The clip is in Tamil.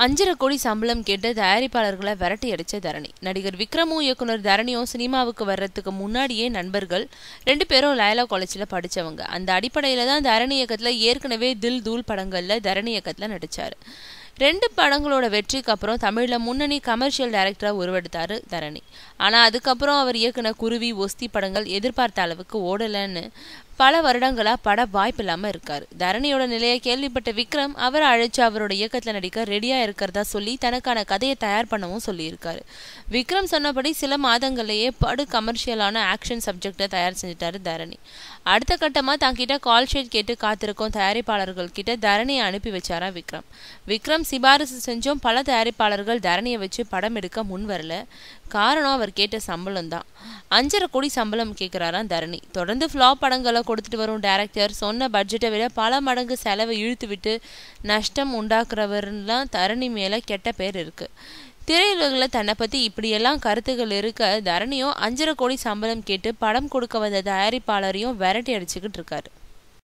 5.5 கோடி சம்பளம் கேட்டு தயாரிப்பாளர்களை விரட்டி அடிச்ச தரணி. நடிகர் விக்ரமும் இயக்குனர் தரணியும் சினிமாவுக்கு வர்றதுக்கு முன்னாடியே நண்பர்கள். 2 பேரும் லயலா காலேஜில் படித்தவங்க. அந்த அடிப்படையில் தான் தரணி இயக்கத்தில் ஏற்கனவே தில் தூள் படங்களில் தரணி இயக்கத்தில் நடித்தார். 2 படங்களோட வெற்றிக்கு அப்புறம் தமிழில் முன்னணி கமர்ஷியல் டைரக்டராக உருவெடுத்தார் தரணி. ஆனால் அதுக்கப்புறம் அவர் இயக்குன குருவி, ஒஸ்தி படங்கள் எதிர்பார்த்த அளவுக்கு ஓடலைன்னு பல வருடங்களாக பட வாய்ப்பு இல்லாமல் இருக்கார். தரணியோட நிலையை கேள்விப்பட்ட விக்ரம் அவரை அழைச்சு அவரோட இயக்கத்தில் நடிக்க ரெடியாக இருக்கிறதா சொல்லி தனக்கான கதையை தயார் பண்ணவும் சொல்லியிருக்காரு. விக்ரம் சொன்னபடி சில மாதங்கள்லேயே படு கமர்ஷியலான ஆக்ஷன் சப்ஜெக்டை தயார் செஞ்சிட்டாரு தரணி. அடுத்த கட்டமாக தங்கிட்ட கால் ஷீட் கேட்டு காத்திருக்கும் தயாரிப்பாளர்கள் கிட்ட தரணியை அனுப்பி வச்சாரா விக்ரம். விக்ரம் சிபாரிசு செஞ்சும் பல தயாரிப்பாளர்கள் தரணியை வச்சு படம் எடுக்க முன் வரல. காரணம் அவர் கேட்ட சம்பளம் தான். 5.5 கோடி சம்பளம் கேட்குறாராம் தரணி. தொடர்ந்து ஃப்ளாப் படங்களை கொடுத்துட்டு வரும் டைரக்டர் சொன்ன பட்ஜெட்டை விட பல மடங்கு செலவை இழுத்து விட்டு நஷ்டம் உண்டாக்குறவர்லாம் தரணி மேலே கெட்ட பேர் இருக்கு. திரையுலகில் தன்னை பற்றி இப்படியெல்லாம் கருத்துக்கள் இருக்க தரணியும் 5.5 கோடி சம்பளம் கேட்டு படம் கொடுக்க வந்த தயாரிப்பாளரையும் விரட்டி அடிச்சுக்கிட்டு இருக்காரு.